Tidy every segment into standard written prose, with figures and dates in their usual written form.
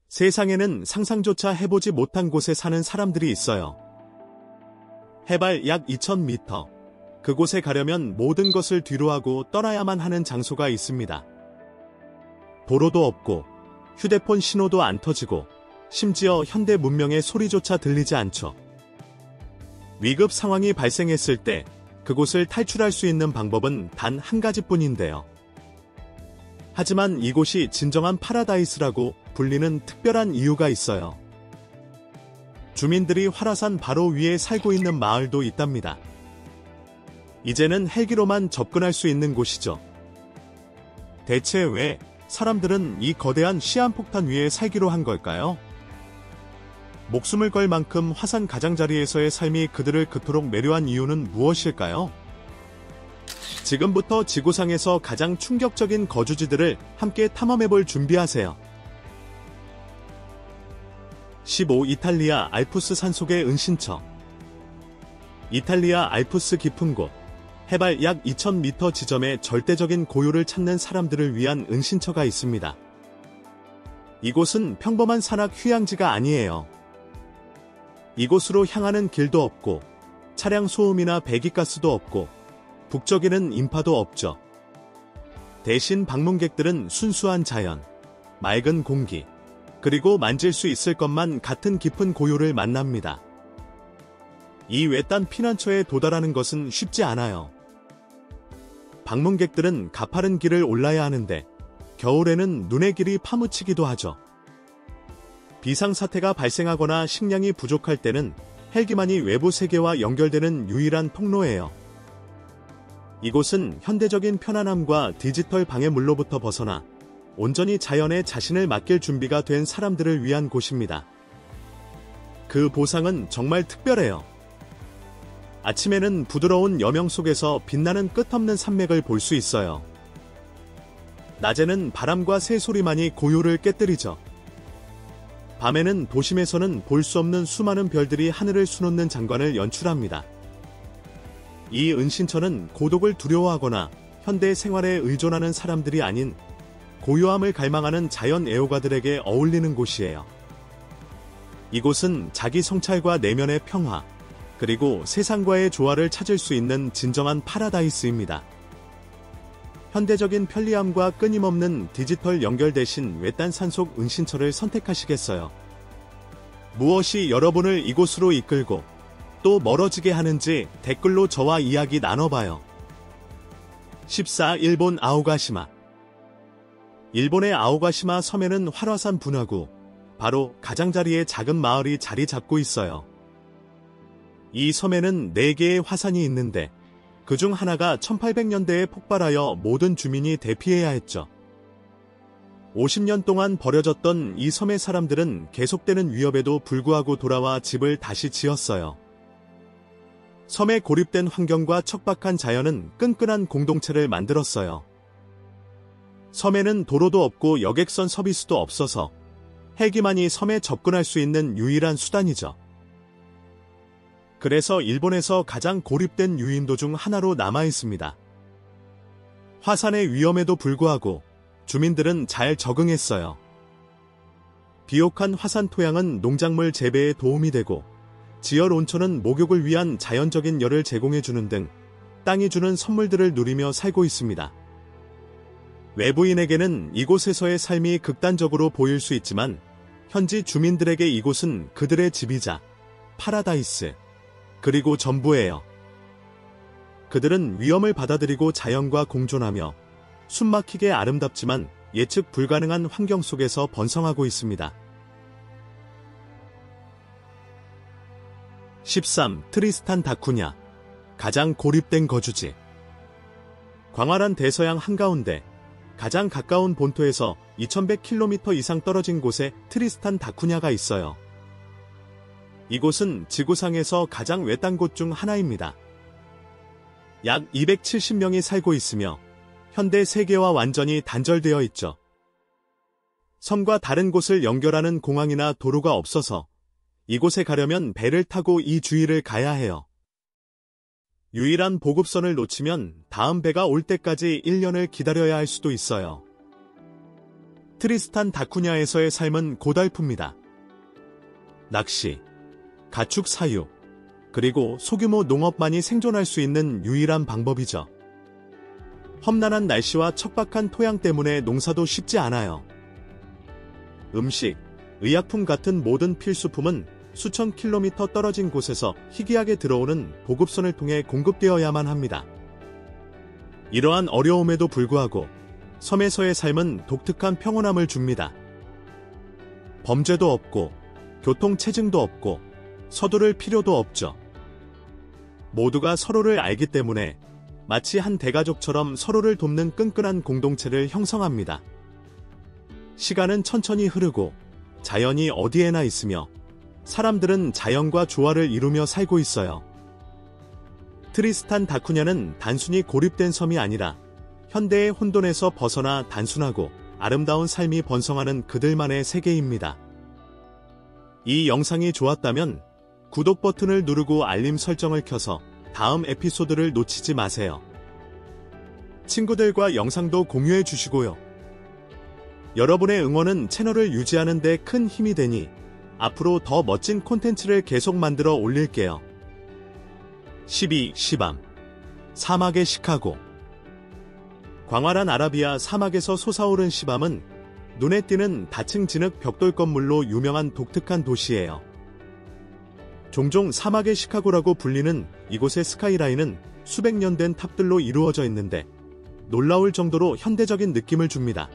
세상에는 상상조차 해보지 못한 곳에 사는 사람들이 있어요. 해발 약 2000m. 그곳에 가려면 모든 것을 뒤로하고 떠나야만 하는 장소가 있습니다. 도로도 없고 휴대폰 신호도 안 터지고 심지어 현대 문명의 소리조차 들리지 않죠. 위급 상황이 발생했을 때 그곳을 탈출할 수 있는 방법은 단 한 가지뿐인데요. 하지만 이곳이 진정한 파라다이스라고 불리는 특별한 이유가 있어요. 주민들이 화라산 바로 위에 살고 있는 마을도 있답니다. 이제는 헬기로만 접근할 수 있는 곳이죠. 대체 왜 사람들은 이 거대한 시한폭탄 위에 살기로 한 걸까요? 목숨을 걸 만큼 화산 가장자리에서의 삶이 그들을 그토록 매료한 이유는 무엇일까요? 지금부터 지구상에서 가장 충격적인 거주지들을 함께 탐험해볼 준비하세요. 15. 이탈리아 알프스 산속의 은신처. 이탈리아 알프스 깊은 곳, 해발 약 2000m 지점에 절대적인 고요를 찾는 사람들을 위한 은신처가 있습니다. 이곳은 평범한 산악 휴양지가 아니에요. 이곳으로 향하는 길도 없고 차량 소음이나 배기가스도 없고 북적이는 인파도 없죠. 대신 방문객들은 순수한 자연, 맑은 공기, 그리고 만질 수 있을 것만 같은 깊은 고요를 만납니다. 이 외딴 피난처에 도달하는 것은 쉽지 않아요. 방문객들은 가파른 길을 올라야 하는데 겨울에는 눈의 길이 파묻히기도 하죠. 비상사태가 발생하거나 식량이 부족할 때는 헬기만이 외부 세계와 연결되는 유일한 통로예요. 이곳은 현대적인 편안함과 디지털 방해물로부터 벗어나 온전히 자연에 자신을 맡길 준비가 된 사람들을 위한 곳입니다. 그 보상은 정말 특별해요. 아침에는 부드러운 여명 속에서 빛나는 끝없는 산맥을 볼 수 있어요. 낮에는 바람과 새소리만이 고요를 깨뜨리죠. 밤에는 도심에서는 볼 수 없는 수많은 별들이 하늘을 수놓는 장관을 연출합니다. 이 은신처는 고독을 두려워하거나 현대 생활에 의존하는 사람들이 아닌 고요함을 갈망하는 자연 애호가들에게 어울리는 곳이에요. 이곳은 자기 성찰과 내면의 평화, 그리고 세상과의 조화를 찾을 수 있는 진정한 파라다이스입니다. 현대적인 편리함과 끊임없는 디지털 연결 대신 외딴 산속 은신처를 선택하시겠어요? 무엇이 여러분을 이곳으로 이끌고 또 멀어지게 하는지 댓글로 저와 이야기 나눠봐요. 14. 일본 아오가시마. 일본의 아오가시마 섬에는 활화산 분화구, 바로 가장자리의 작은 마을이 자리 잡고 있어요. 이 섬에는 4개의 화산이 있는데 그중 하나가 1800년대에 폭발하여 모든 주민이 대피해야 했죠. 50년 동안 버려졌던 이 섬의 사람들은 계속되는 위협에도 불구하고 돌아와 집을 다시 지었어요. 섬에 고립된 환경과 척박한 자연은 끈끈한 공동체를 만들었어요. 섬에는 도로도 없고 여객선 서비스도 없어서 헬기만이 섬에 접근할 수 있는 유일한 수단이죠. 그래서 일본에서 가장 고립된 유인도 중 하나로 남아있습니다. 화산의 위험에도 불구하고 주민들은 잘 적응했어요. 비옥한 화산 토양은 농작물 재배에 도움이 되고 지열 온천은 목욕을 위한 자연적인 열을 제공해주는 등 땅이 주는 선물들을 누리며 살고 있습니다. 외부인에게는 이곳에서의 삶이 극단적으로 보일 수 있지만 현지 주민들에게 이곳은 그들의 집이자 파라다이스, 그리고 전부예요. 그들은 위험을 받아들이고 자연과 공존하며 숨막히게 아름답지만 예측 불가능한 환경 속에서 번성하고 있습니다. 13. 트리스탄 다쿠냐. 가장 고립된 거주지. 광활한 대서양 한가운데 가장 가까운 본토에서 2100km 이상 떨어진 곳에 트리스탄 다쿠냐가 있어요. 이곳은 지구상에서 가장 외딴 곳 중 하나입니다. 약 270명이 살고 있으며 현대 세계와 완전히 단절되어 있죠. 섬과 다른 곳을 연결하는 공항이나 도로가 없어서 이곳에 가려면 배를 타고 이 주위를 가야 해요. 유일한 보급선을 놓치면 다음 배가 올 때까지 1년을 기다려야 할 수도 있어요. 트리스탄 다쿠냐에서의 삶은 고달픕니다. 낚시, 가축 사육, 그리고 소규모 농업만이 생존할 수 있는 유일한 방법이죠. 험난한 날씨와 척박한 토양 때문에 농사도 쉽지 않아요. 음식, 의약품 같은 모든 필수품은 수천 킬로미터 떨어진 곳에서 희귀하게 들어오는 보급선을 통해 공급되어야만 합니다. 이러한 어려움에도 불구하고 섬에서의 삶은 독특한 평온함을 줍니다. 범죄도 없고 교통체증도 없고 서두를 필요도 없죠. 모두가 서로를 알기 때문에 마치 한 대가족처럼 서로를 돕는 끈끈한 공동체를 형성합니다. 시간은 천천히 흐르고 자연이 어디에나 있으며 사람들은 자연과 조화를 이루며 살고 있어요. 트리스탄 다쿠냐는 단순히 고립된 섬이 아니라 현대의 혼돈에서 벗어나 단순하고 아름다운 삶이 번성하는 그들만의 세계입니다. 이 영상이 좋았다면 구독 버튼을 누르고 알림 설정을 켜서 다음 에피소드를 놓치지 마세요. 친구들과 영상도 공유해 주시고요. 여러분의 응원은 채널을 유지하는 데 큰 힘이 되니 앞으로 더 멋진 콘텐츠를 계속 만들어 올릴게요. 12. 시밤 사막의 시카고. 광활한 아라비아 사막에서 솟아오른 시밤은 눈에 띄는 다층 진흙 벽돌 건물로 유명한 독특한 도시예요. 종종 사막의 시카고라고 불리는 이곳의 스카이라인은 수백 년 된 탑들로 이루어져 있는데 놀라울 정도로 현대적인 느낌을 줍니다.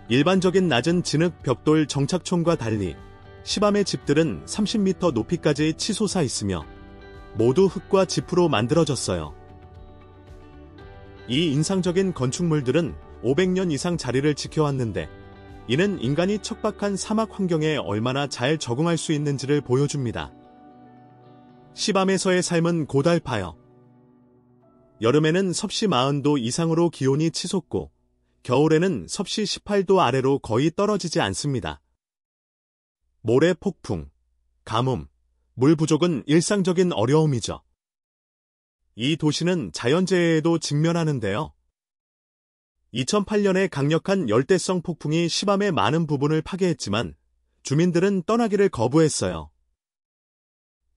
일반적인 낮은 진흙 벽돌 정착촌과 달리 시밤의 집들은 30m 높이까지 치솟아 있으며 모두 흙과 지프로 만들어졌어요. 이 인상적인 건축물들은 500년 이상 자리를 지켜왔는데 이는 인간이 척박한 사막 환경에 얼마나 잘 적응할 수 있는지를 보여줍니다. 시밤에서의 삶은 고달파요. 여름에는 섭씨 40도 이상으로 기온이 치솟고 겨울에는 섭씨 18도 아래로 거의 떨어지지 않습니다. 모래 폭풍, 가뭄, 물 부족은 일상적인 어려움이죠. 이 도시는 자연재해에도 직면하는데요. 2008년에 강력한 열대성 폭풍이 시밤의 많은 부분을 파괴했지만 주민들은 떠나기를 거부했어요.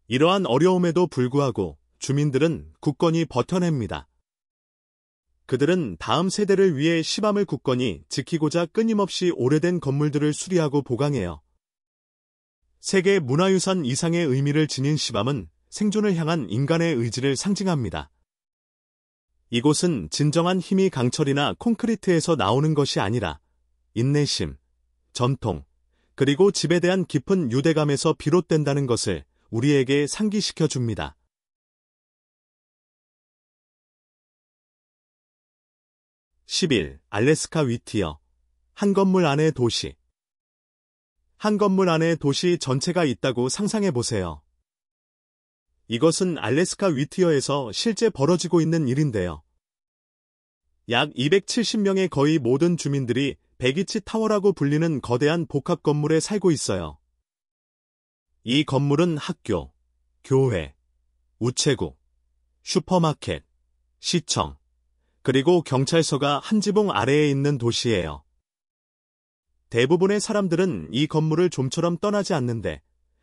이러한 어려움에도 불구하고 주민들은 굳건히 버텨냅니다. 그들은 다음 세대를 위해 시밤을 굳건히 지키고자 끊임없이 오래된 건물들을 수리하고 보강해요. 세계 문화유산 이상의 의미를 지닌 시밤은 생존을 향한 인간의 의지를 상징합니다. 이곳은 진정한 힘이 강철이나 콘크리트에서 나오는 것이 아니라 인내심, 전통, 그리고 집에 대한 깊은 유대감에서 비롯된다는 것을 우리에게 상기시켜 줍니다. 11. 알래스카 위티어. 한 건물 안의 도시. 한 건물 안에 도시 전체가 있다고 상상해 보세요. 이것은 알래스카 위티어에서 실제 벌어지고 있는 일인데요. 약 270명의 거의 모든 주민들이 베기치 타워라고 불리는 거대한 복합 건물에 살고 있어요. 이 건물은 학교, 교회, 우체국, 슈퍼마켓, 시청, 그리고 경찰서가 한 지붕 아래에 있는 도시예요. 대부분의 사람들은 이 건물을 좀처럼 떠나지 않는데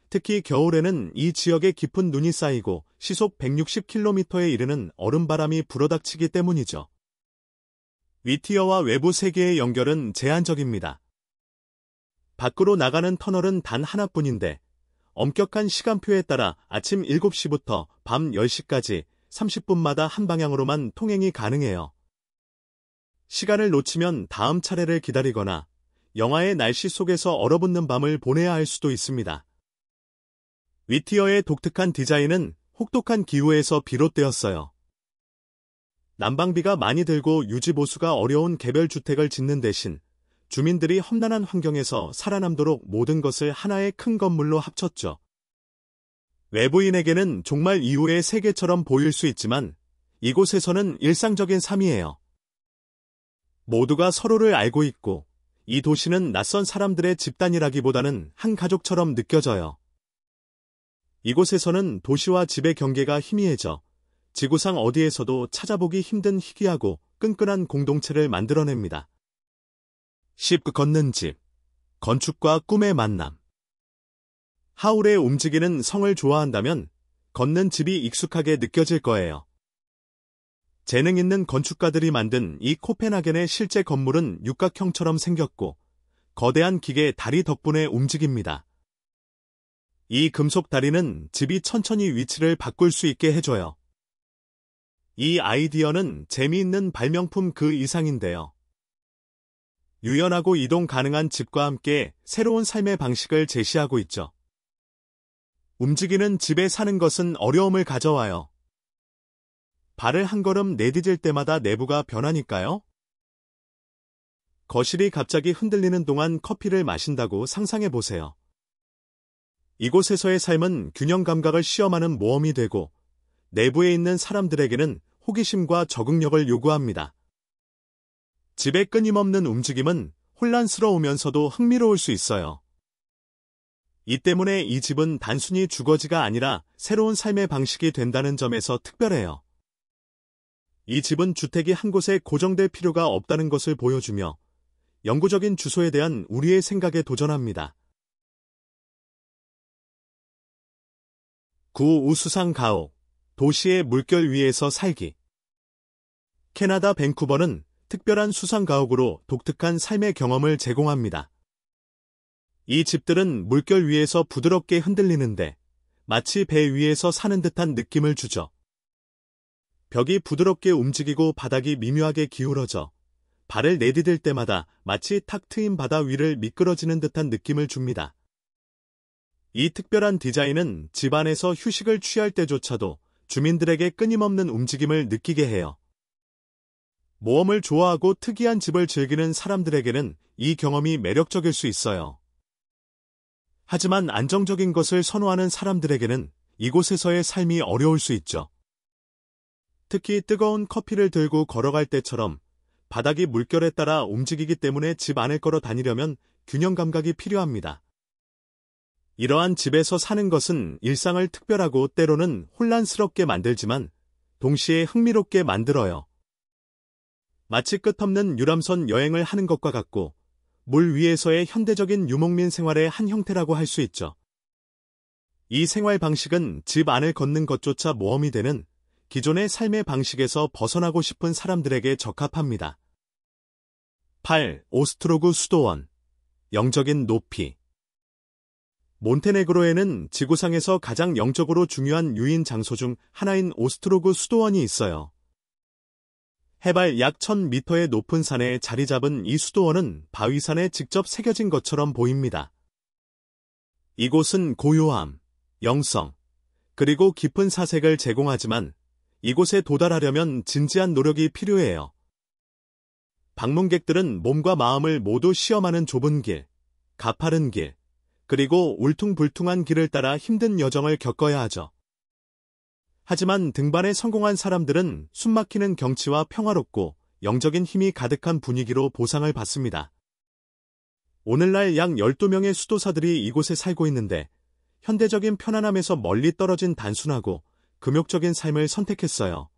특히 겨울에는 이 지역에 깊은 눈이 쌓이고 시속 160km에 이르는 얼음바람이 불어닥치기 때문이죠. 위티어와 외부 세계의 연결은 제한적입니다. 밖으로 나가는 터널은 단 하나뿐인데 엄격한 시간표에 따라 아침 7시부터 밤 10시까지 30분마다 한 방향으로만 통행이 가능해요. 시간을 놓치면 다음 차례를 기다리거나 영하의 날씨 속에서 얼어붙는 밤을 보내야 할 수도 있습니다. 위티어의 독특한 디자인은 혹독한 기후에서 비롯되었어요. 난방비가 많이 들고 유지보수가 어려운 개별주택을 짓는 대신 주민들이 험난한 환경에서 살아남도록 모든 것을 하나의 큰 건물로 합쳤죠. 외부인에게는 종말 이후의 세계처럼 보일 수 있지만 이곳에서는 일상적인 삶이에요. 모두가 서로를 알고 있고 이 도시는 낯선 사람들의 집단이라기보다는 한 가족처럼 느껴져요. 이곳에서는 도시와 집의 경계가 희미해져 지구상 어디에서도 찾아보기 힘든 희귀하고 끈끈한 공동체를 만들어냅니다. 10. 걷는 집. 건축과 꿈의 만남. 하울의 움직이는 성을 좋아한다면 걷는 집이 익숙하게 느껴질 거예요. 재능 있는 건축가들이 만든 이 코펜하겐의 실제 건물은 육각형처럼 생겼고 거대한 기계 다리 덕분에 움직입니다. 이 금속 다리는 집이 천천히 위치를 바꿀 수 있게 해줘요. 이 아이디어는 재미있는 발명품 그 이상인데요. 유연하고 이동 가능한 집과 함께 새로운 삶의 방식을 제시하고 있죠. 움직이는 집에 사는 것은 어려움을 가져와요. 발을 한 걸음 내디딜 때마다 내부가 변하니까요. 거실이 갑자기 흔들리는 동안 커피를 마신다고 상상해 보세요. 이곳에서의 삶은 균형 감각을 시험하는 모험이 되고 내부에 있는 사람들에게는 호기심과 적응력을 요구합니다. 집의 끊임없는 움직임은 혼란스러우면서도 흥미로울 수 있어요. 이 때문에 이 집은 단순히 주거지가 아니라 새로운 삶의 방식이 된다는 점에서 특별해요. 이 집은 주택이 한 곳에 고정될 필요가 없다는 것을 보여주며 영구적인 주소에 대한 우리의 생각에 도전합니다. 9. 우수상 가옥, 도시의 물결 위에서 살기. 캐나다 밴쿠버는 특별한 수상 가옥으로 독특한 삶의 경험을 제공합니다. 이 집들은 물결 위에서 부드럽게 흔들리는데 마치 배 위에서 사는 듯한 느낌을 주죠. 벽이 부드럽게 움직이고 바닥이 미묘하게 기울어져 발을 내디딜 때마다 마치 탁 트인 바다 위를 미끄러지는 듯한 느낌을 줍니다. 이 특별한 디자인은 집 안에서 휴식을 취할 때조차도 주민들에게 끊임없는 움직임을 느끼게 해요. 모험을 좋아하고 특이한 집을 즐기는 사람들에게는 이 경험이 매력적일 수 있어요. 하지만 안정적인 것을 선호하는 사람들에게는 이곳에서의 삶이 어려울 수 있죠. 특히 뜨거운 커피를 들고 걸어갈 때처럼 바닥이 물결에 따라 움직이기 때문에 집 안을 걸어 다니려면 균형 감각이 필요합니다. 이러한 집에서 사는 것은 일상을 특별하고 때로는 혼란스럽게 만들지만 동시에 흥미롭게 만들어요. 마치 끝없는 유람선 여행을 하는 것과 같고 물 위에서의 현대적인 유목민 생활의 한 형태라고 할 수 있죠. 이 생활 방식은 집 안을 걷는 것조차 모험이 되는 기존의 삶의 방식에서 벗어나고 싶은 사람들에게 적합합니다. 8. 오스트로그 수도원. 영적인 높이. 몬테네그로에는 지구상에서 가장 영적으로 중요한 유인 장소 중 하나인 오스트로그 수도원이 있어요. 해발 약 1000m의 높은 산에 자리 잡은 이 수도원은 바위산에 직접 새겨진 것처럼 보입니다. 이곳은 고요함, 영성, 그리고 깊은 사색을 제공하지만 이곳에 도달하려면 진지한 노력이 필요해요. 방문객들은 몸과 마음을 모두 시험하는 좁은 길, 가파른 길, 그리고 울퉁불퉁한 길을 따라 힘든 여정을 겪어야 하죠. 하지만 등반에 성공한 사람들은 숨막히는 경치와 평화롭고 영적인 힘이 가득한 분위기로 보상을 받습니다. 오늘날 약 12명의 수도사들이 이곳에 살고 있는데 현대적인 편안함에서 멀리 떨어진 단순하고 금욕적인 삶을 선택했어요.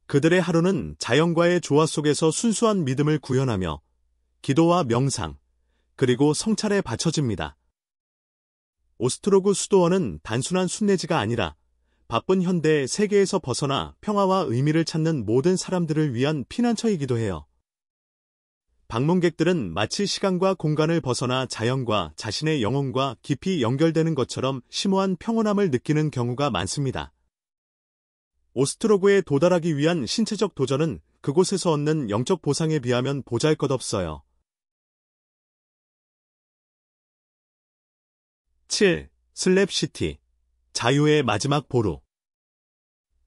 그들의 하루는 자연과의 조화 속에서 순수한 믿음을 구현하며 기도와 명상, 그리고 성찰에 바쳐집니다. 오스트로그 수도원은 단순한 순례지가 아니라 바쁜 현대 세계에서 벗어나 평화와 의미를 찾는 모든 사람들을 위한 피난처이기도 해요. 방문객들은 마치 시간과 공간을 벗어나 자연과 자신의 영혼과 깊이 연결되는 것처럼 심오한 평온함을 느끼는 경우가 많습니다. 오스트로그에 도달하기 위한 신체적 도전은 그곳에서 얻는 영적 보상에 비하면 보잘것없어요. 7. 슬랩시티. 자유의 마지막 보루.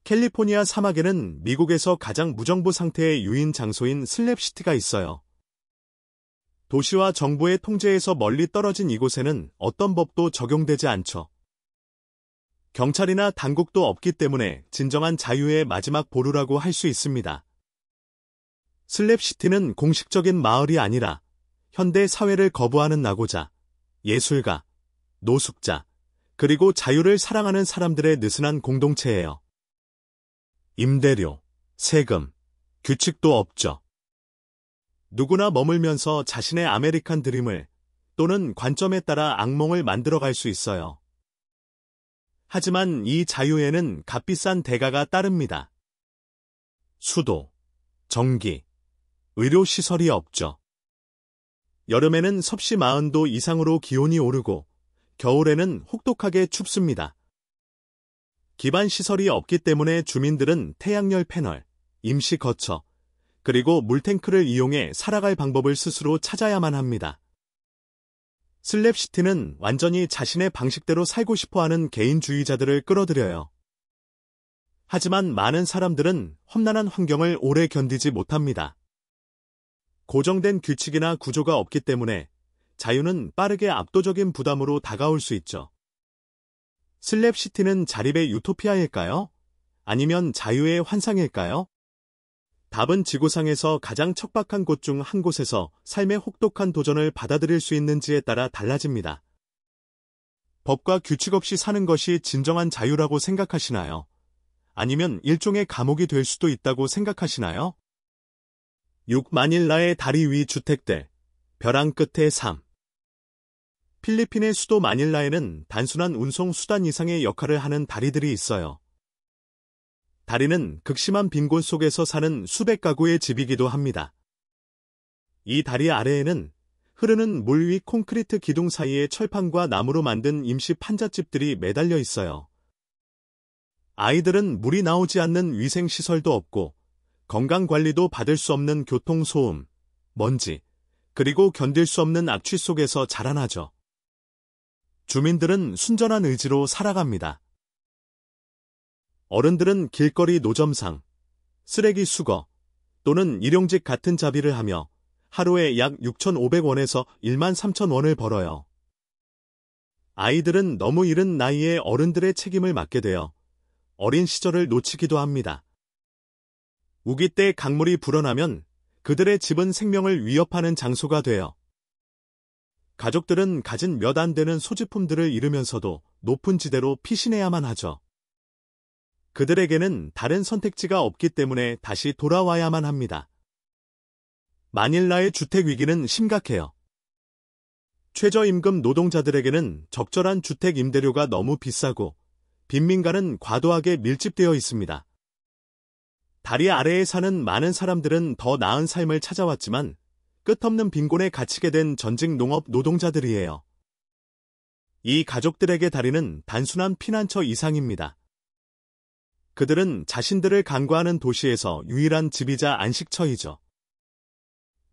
캘리포니아 사막에는 미국에서 가장 무정부 상태의 유인 장소인 슬랩시티가 있어요. 도시와 정부의 통제에서 멀리 떨어진 이곳에는 어떤 법도 적용되지 않죠. 경찰이나 당국도 없기 때문에 진정한 자유의 마지막 보루라고 할 수 있습니다. 슬랩시티는 공식적인 마을이 아니라 현대 사회를 거부하는 낙오자, 예술가, 노숙자, 그리고 자유를 사랑하는 사람들의 느슨한 공동체예요. 임대료, 세금, 규칙도 없죠. 누구나 머물면서 자신의 아메리칸 드림을 또는 관점에 따라 악몽을 만들어갈 수 있어요. 하지만 이 자유에는 값비싼 대가가 따릅니다. 수도, 전기, 의료시설이 없죠. 여름에는 섭씨 40도 이상으로 기온이 오르고 겨울에는 혹독하게 춥습니다. 기반시설이 없기 때문에 주민들은 태양열 패널, 임시 거처, 그리고 물탱크를 이용해 살아갈 방법을 스스로 찾아야만 합니다. 슬랩시티는 완전히 자신의 방식대로 살고 싶어하는 개인주의자들을 끌어들여요. 하지만 많은 사람들은 험난한 환경을 오래 견디지 못합니다. 고정된 규칙이나 구조가 없기 때문에 자유는 빠르게 압도적인 부담으로 다가올 수 있죠. 슬랩시티는 자립의 유토피아일까요? 아니면 자유의 환상일까요? 답은 지구상에서 가장 척박한 곳 중 한 곳에서 삶의 혹독한 도전을 받아들일 수 있는지에 따라 달라집니다. 법과 규칙 없이 사는 것이 진정한 자유라고 생각하시나요? 아니면 일종의 감옥이 될 수도 있다고 생각하시나요? 6. 마닐라의 다리 위 주택들, 벼랑 끝의 삶. 필리핀의 수도 마닐라에는 단순한 운송 수단 이상의 역할을 하는 다리들이 있어요. 다리는 극심한 빈곤 속에서 사는 수백 가구의 집이기도 합니다. 이 다리 아래에는 흐르는 물 위 콘크리트 기둥 사이에 철판과 나무로 만든 임시 판잣집들이 매달려 있어요. 아이들은 물이 나오지 않는 위생시설도 없고 건강관리도 받을 수 없는 교통소음, 먼지, 그리고 견딜 수 없는 악취 속에서 자라나죠. 주민들은 순전한 의지로 살아갑니다. 어른들은 길거리 노점상, 쓰레기 수거 또는 일용직 같은 자비를 하며 하루에 약 6,500원에서 13,000원을 벌어요. 아이들은 너무 이른 나이에 어른들의 책임을 맡게 되어 어린 시절을 놓치기도 합니다. 우기 때 강물이 불어나면 그들의 집은 생명을 위협하는 장소가 돼요. 가족들은 가진 몇 안 되는 소지품들을 잃으면서도 높은 지대로 피신해야만 하죠. 그들에게는 다른 선택지가 없기 때문에 다시 돌아와야만 합니다. 마닐라의 주택 위기는 심각해요. 최저임금 노동자들에게는 적절한 주택 임대료가 너무 비싸고 빈민가는 과도하게 밀집되어 있습니다. 다리 아래에 사는 많은 사람들은 더 나은 삶을 찾아왔지만 끝없는 빈곤에 갇히게 된 전직 농업 노동자들이에요. 이 가족들에게 다리는 단순한 피난처 이상입니다. 그들은 자신들을 간과하는 도시에서 유일한 집이자 안식처이죠.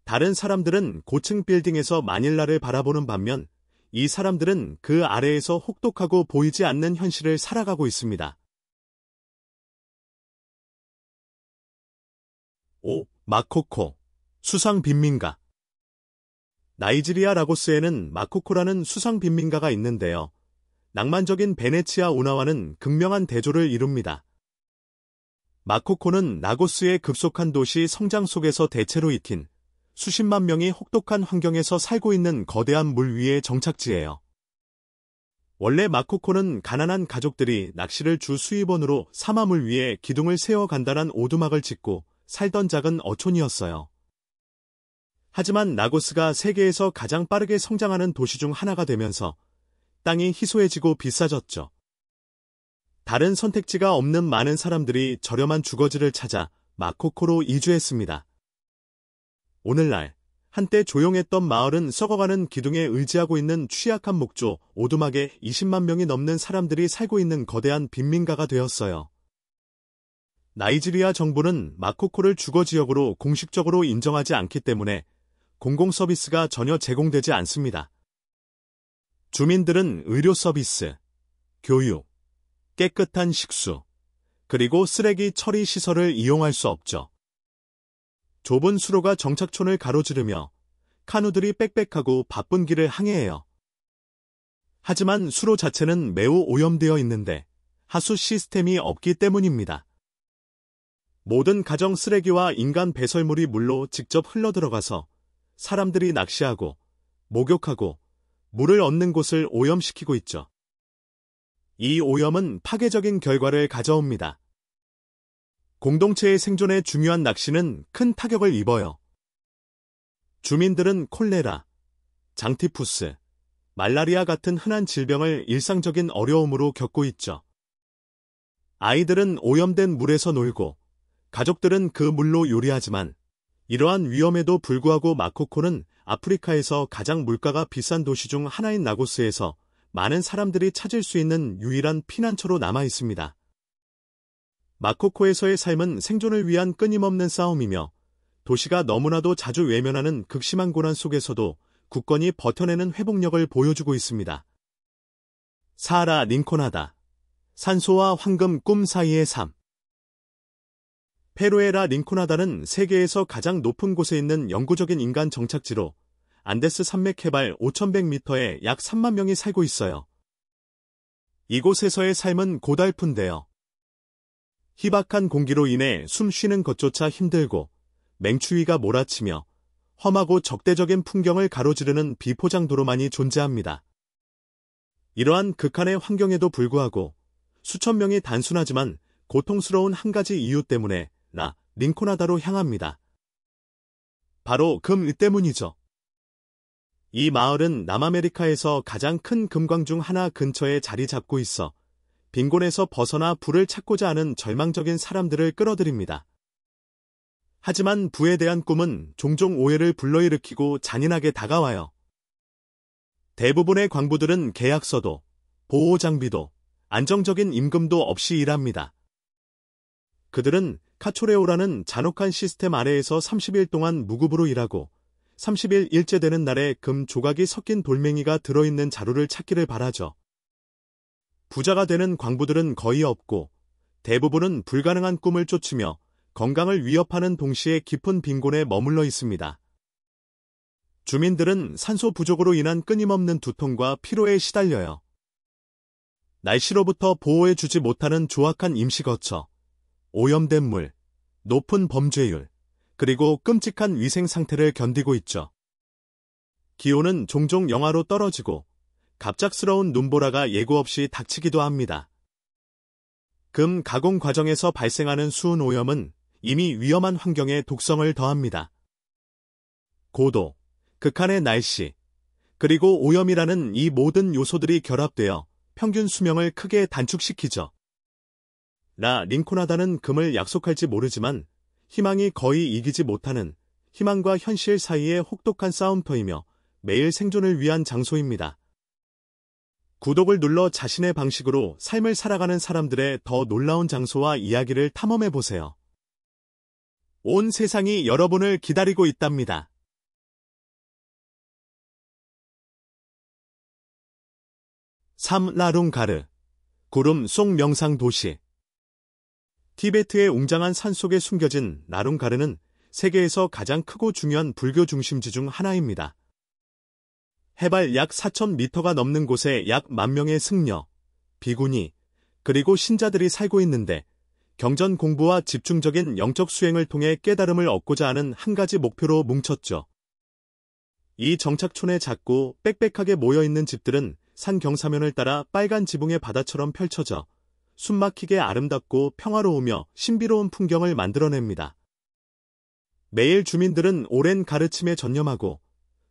다른 사람들은 고층 빌딩에서 마닐라를 바라보는 반면 이 사람들은 그 아래에서 혹독하고 보이지 않는 현실을 살아가고 있습니다. 5. 마코코, 수상 빈민가. 나이지리아 라고스에는 마코코라는 수상 빈민가가 있는데요. 낭만적인 베네치아 운하와는 극명한 대조를 이룹니다. 마코코는 라고스의 급속한 도시 성장 속에서 대체로 익힌 수십만 명이 혹독한 환경에서 살고 있는 거대한 물 위의 정착지예요. 원래 마코코는 가난한 가족들이 낚시를 주 수입원으로 사마물 위에 기둥을 세워 간단한 오두막을 짓고 살던 작은 어촌이었어요. 하지만 라고스가 세계에서 가장 빠르게 성장하는 도시 중 하나가 되면서 땅이 희소해지고 비싸졌죠. 다른 선택지가 없는 많은 사람들이 저렴한 주거지를 찾아 마코코로 이주했습니다. 오늘날 한때 조용했던 마을은 썩어가는 기둥에 의지하고 있는 취약한 목조, 오두막에 20만 명이 넘는 사람들이 살고 있는 거대한 빈민가가 되었어요. 나이지리아 정부는 마코코를 주거지역으로 공식적으로 인정하지 않기 때문에 공공서비스가 전혀 제공되지 않습니다. 주민들은 의료 서비스, 교육, 깨끗한 식수, 그리고 쓰레기 처리 시설을 이용할 수 없죠. 좁은 수로가 정착촌을 가로지르며 카누들이 빽빽하고 바쁜 길을 항해해요. 하지만 수로 자체는 매우 오염되어 있는데 하수 시스템이 없기 때문입니다. 모든 가정 쓰레기와 인간 배설물이 물로 직접 흘러들어가서 사람들이 낚시하고 목욕하고 물을 얻는 곳을 오염시키고 있죠. 이 오염은 파괴적인 결과를 가져옵니다. 공동체의 생존에 중요한 낚시는 큰 타격을 입어요. 주민들은 콜레라, 장티푸스, 말라리아 같은 흔한 질병을 일상적인 어려움으로 겪고 있죠. 아이들은 오염된 물에서 놀고 가족들은 그 물로 요리하지만 이러한 위험에도 불구하고 마코코는 아프리카에서 가장 물가가 비싼 도시 중 하나인 라고스에서 많은 사람들이 찾을 수 있는 유일한 피난처로 남아 있습니다. 마코코에서의 삶은 생존을 위한 끊임없는 싸움이며 도시가 너무나도 자주 외면하는 극심한 고난 속에서도 굳건히 버텨내는 회복력을 보여주고 있습니다. 사하라 링코나다. 산소와 황금 꿈 사이의 삶. 페루의 라 링코나다는 세계에서 가장 높은 곳에 있는 영구적인 인간 정착지로 안데스 산맥 해발 5,100m에 약 3만 명이 살고 있어요. 이곳에서의 삶은 고달픈데요. 희박한 공기로 인해 숨 쉬는 것조차 힘들고 맹추위가 몰아치며 험하고 적대적인 풍경을 가로지르는 비포장도로만이 존재합니다. 이러한 극한의 환경에도 불구하고 수천 명이 단순하지만 고통스러운 한 가지 이유 때문에 라 링코나다로 향합니다. 바로 금 때문이죠. 이 마을은 남아메리카에서 가장 큰 금광 중 하나 근처에 자리 잡고 있어 빈곤에서 벗어나 부를 찾고자 하는 절망적인 사람들을 끌어들입니다. 하지만 부에 대한 꿈은 종종 오해를 불러일으키고 잔인하게 다가와요. 대부분의 광부들은 계약서도, 보호장비도, 안정적인 임금도 없이 일합니다. 그들은 카초레오라는 잔혹한 시스템 아래에서 30일 동안 무급으로 일하고 30일 일째 되는 날에 금 조각이 섞인 돌멩이가 들어있는 자루를 찾기를 바라죠. 부자가 되는 광부들은 거의 없고 대부분은 불가능한 꿈을 쫓으며 건강을 위협하는 동시에 깊은 빈곤에 머물러 있습니다. 주민들은 산소 부족으로 인한 끊임없는 두통과 피로에 시달려요. 날씨로부터 보호해주지 못하는 조악한 임시거처, 오염된 물, 높은 범죄율, 그리고 끔찍한 위생 상태를 견디고 있죠. 기온은 종종 영하로 떨어지고 갑작스러운 눈보라가 예고 없이 닥치기도 합니다. 금 가공 과정에서 발생하는 수은 오염은 이미 위험한 환경에 독성을 더합니다. 고도, 극한의 날씨, 그리고 오염이라는 이 모든 요소들이 결합되어 평균 수명을 크게 단축시키죠. 라 링코나다는 금을 약속할지 모르지만 희망이 거의 이기지 못하는 희망과 현실 사이의 혹독한 싸움터이며 매일 생존을 위한 장소입니다. 구독을 눌러 자신의 방식으로 삶을 살아가는 사람들의 더 놀라운 장소와 이야기를 탐험해보세요. 온 세상이 여러분을 기다리고 있답니다. 라룽가르, 구름 속 명상 도시. 티베트의 웅장한 산속에 숨겨진 라룽가르는 세계에서 가장 크고 중요한 불교 중심지 중 하나입니다. 해발 약 4,000m가 넘는 곳에 약 10,000명의 승려, 비구니, 그리고 신자들이 살고 있는데 경전 공부와 집중적인 영적 수행을 통해 깨달음을 얻고자 하는 한 가지 목표로 뭉쳤죠. 이 정착촌에 작고 빽빽하게 모여있는 집들은 산 경사면을 따라 빨간 지붕의 바다처럼 펼쳐져 숨막히게 아름답고 평화로우며 신비로운 풍경을 만들어냅니다. 매일 주민들은 오랜 가르침에 전념하고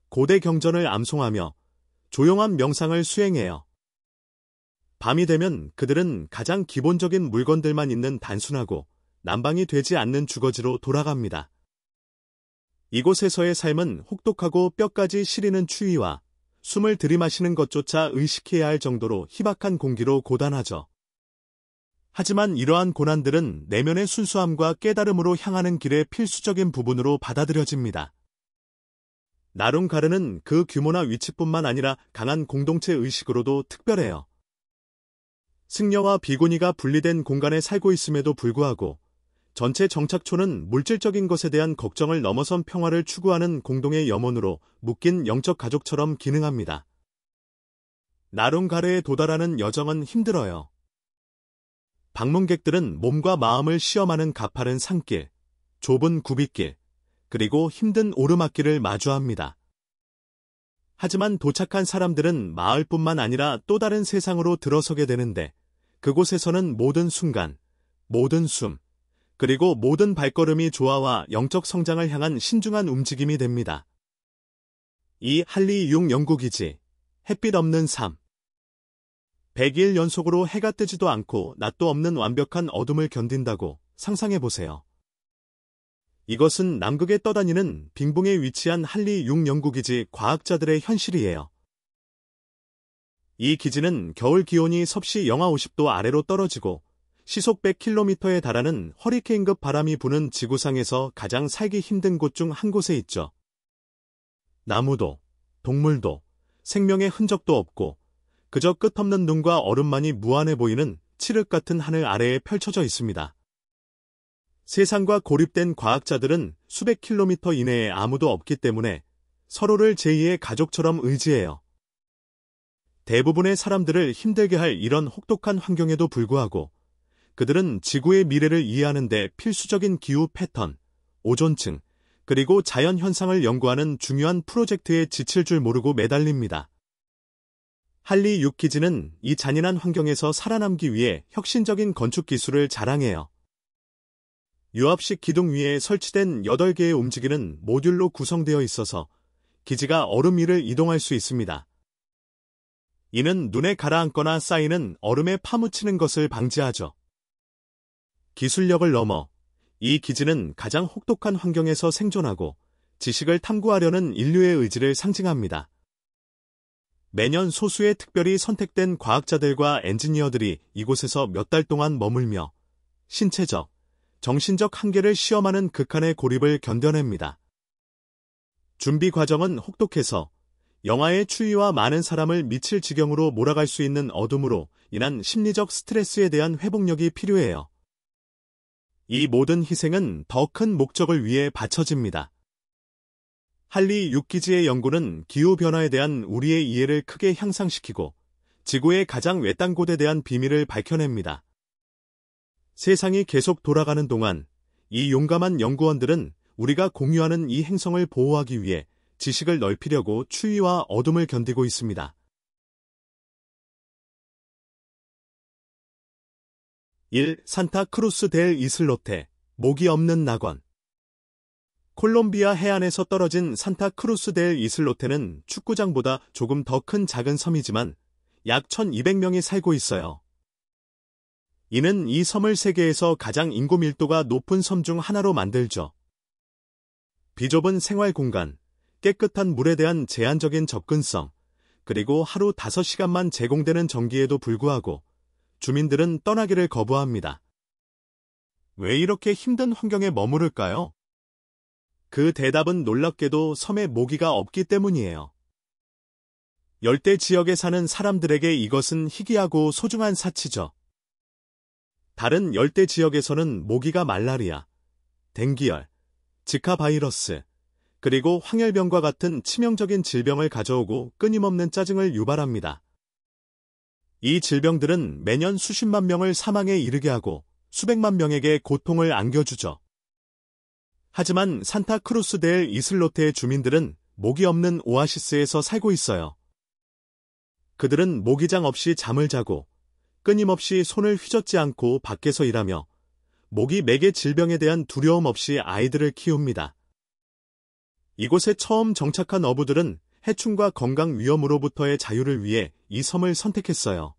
고대 경전을 암송하며 조용한 명상을 수행해요. 밤이 되면 그들은 가장 기본적인 물건들만 있는 단순하고 난방이 되지 않는 주거지로 돌아갑니다. 이곳에서의 삶은 혹독하고 뼈까지 시리는 추위와 숨을 들이마시는 것조차 의식해야 할 정도로 희박한 공기로 고단하죠. 하지만 이러한 고난들은 내면의 순수함과 깨달음으로 향하는 길의 필수적인 부분으로 받아들여집니다. 라룽가르는 그 규모나 위치뿐만 아니라 강한 공동체 의식으로도 특별해요. 승려와 비구니가 분리된 공간에 살고 있음에도 불구하고 전체 정착촌은 물질적인 것에 대한 걱정을 넘어선 평화를 추구하는 공동의 염원으로 묶인 영적 가족처럼 기능합니다. 라룽가르에 도달하는 여정은 힘들어요. 방문객들은 몸과 마음을 시험하는 가파른 산길, 좁은 굽이길, 그리고 힘든 오르막길을 마주합니다. 하지만 도착한 사람들은 마을뿐만 아니라 또 다른 세상으로 들어서게 되는데 그곳에서는 모든 순간, 모든 숨, 그리고 모든 발걸음이 조화와 영적 성장을 향한 신중한 움직임이 됩니다. 이 할리 6 연구기지, 햇빛 없는 삶. 100일 연속으로 해가 뜨지도 않고 낮도 없는 완벽한 어둠을 견딘다고 상상해보세요. 이것은 남극에 떠다니는 빙봉에 위치한 할리 6 연구기지 과학자들의 현실이에요. 이 기지는 겨울 기온이 섭씨 영하 50도 아래로 떨어지고 시속 100km에 달하는 허리케인급 바람이 부는 지구상에서 가장 살기 힘든 곳 중 한 곳에 있죠. 나무도, 동물도, 생명의 흔적도 없고 그저 끝없는 눈과 얼음만이 무한해 보이는 칠흑 같은 하늘 아래에 펼쳐져 있습니다. 세상과 고립된 과학자들은 수백 킬로미터 이내에 아무도 없기 때문에 서로를 제2의 가족처럼 의지해요. 대부분의 사람들을 힘들게 할 이런 혹독한 환경에도 불구하고 그들은 지구의 미래를 이해하는 데 필수적인 기후 패턴, 오존층, 그리고 자연 현상을 연구하는 중요한 프로젝트에 지칠 줄 모르고 매달립니다. 할리 6기지는 이 잔인한 환경에서 살아남기 위해 혁신적인 건축 기술을 자랑해요. 유압식 기둥 위에 설치된 8개의 움직이는 모듈로 구성되어 있어서 기지가 얼음 위를 이동할 수 있습니다. 이는 눈에 가라앉거나 쌓이는 얼음에 파묻히는 것을 방지하죠. 기술력을 넘어 이 기지는 가장 혹독한 환경에서 생존하고 지식을 탐구하려는 인류의 의지를 상징합니다. 매년 소수의 특별히 선택된 과학자들과 엔지니어들이 이곳에서 몇 달 동안 머물며 신체적, 정신적 한계를 시험하는 극한의 고립을 견뎌냅니다. 준비 과정은 혹독해서 영하의 추위와 많은 사람을 미칠 지경으로 몰아갈 수 있는 어둠으로 인한 심리적 스트레스에 대한 회복력이 필요해요. 이 모든 희생은 더 큰 목적을 위해 바쳐집니다. 할리 6기지의 연구는 기후변화에 대한 우리의 이해를 크게 향상시키고 지구의 가장 외딴 곳에 대한 비밀을 밝혀냅니다. 세상이 계속 돌아가는 동안 이 용감한 연구원들은 우리가 공유하는 이 행성을 보호하기 위해 지식을 넓히려고 추위와 어둠을 견디고 있습니다. 1. 산타크루스 델 이슬로테, 목이 없는 낙원. 콜롬비아 해안에서 떨어진 산타크루스 델 이슬로테는 축구장보다 조금 더 큰 작은 섬이지만 약 1200명이 살고 있어요. 이는 이 섬을 세계에서 가장 인구 밀도가 높은 섬 중 하나로 만들죠. 비좁은 생활 공간, 깨끗한 물에 대한 제한적인 접근성, 그리고 하루 5시간만 제공되는 전기에도 불구하고 주민들은 떠나기를 거부합니다. 왜 이렇게 힘든 환경에 머무를까요? 그 대답은 놀랍게도 섬에 모기가 없기 때문이에요. 열대 지역에 사는 사람들에게 이것은 희귀하고 소중한 사치죠. 다른 열대 지역에서는 모기가 말라리아, 댕기열, 지카 바이러스, 그리고 황열병과 같은 치명적인 질병을 가져오고 끊임없는 짜증을 유발합니다. 이 질병들은 매년 수십만 명을 사망에 이르게 하고 수백만 명에게 고통을 안겨주죠. 하지만 산타크루스 델 이슬로테의 주민들은 모기 없는 오아시스에서 살고 있어요. 그들은 모기장 없이 잠을 자고 끊임없이 손을 휘젓지 않고 밖에서 일하며 모기 매개 질병에 대한 두려움 없이 아이들을 키웁니다. 이곳에 처음 정착한 어부들은 해충과 건강 위험으로부터의 자유를 위해 이 섬을 선택했어요.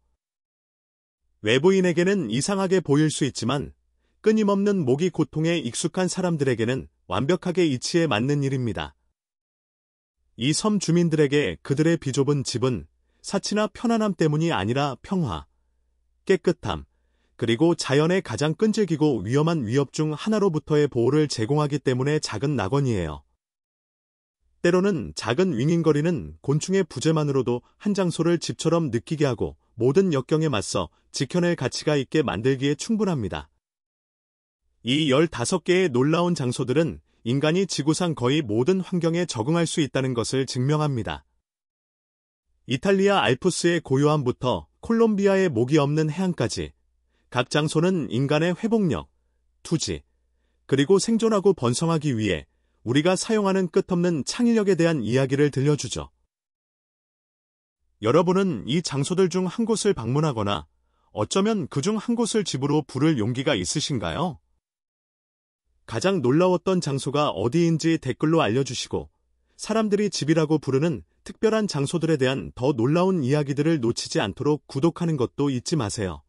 외부인에게는 이상하게 보일 수 있지만 끊임없는 모기 고통에 익숙한 사람들에게는 완벽하게 이치에 맞는 일입니다. 이 섬 주민들에게 그들의 비좁은 집은 사치나 편안함 때문이 아니라 평화, 깨끗함, 그리고 자연의 가장 끈질기고 위험한 위협 중 하나로부터의 보호를 제공하기 때문에 작은 낙원이에요. 때로는 작은 윙윙거리는 곤충의 부재만으로도 한 장소를 집처럼 느끼게 하고 모든 역경에 맞서 지켜낼 가치가 있게 만들기에 충분합니다. 이 15개의 놀라운 장소들은 인간이 지구상 거의 모든 환경에 적응할 수 있다는 것을 증명합니다. 이탈리아 알프스의 고요함부터 콜롬비아의 모기 없는 해안까지 각 장소는 인간의 회복력, 투지, 그리고 생존하고 번성하기 위해 우리가 사용하는 끝없는 창의력에 대한 이야기를 들려주죠. 여러분은 이 장소들 중 한 곳을 방문하거나 어쩌면 그 중 한 곳을 집으로 부를 용기가 있으신가요? 가장 놀라웠던 장소가 어디인지 댓글로 알려주시고 사람들이 집이라고 부르는 특별한 장소들에 대한 더 놀라운 이야기들을 놓치지 않도록 구독하는 것도 잊지 마세요.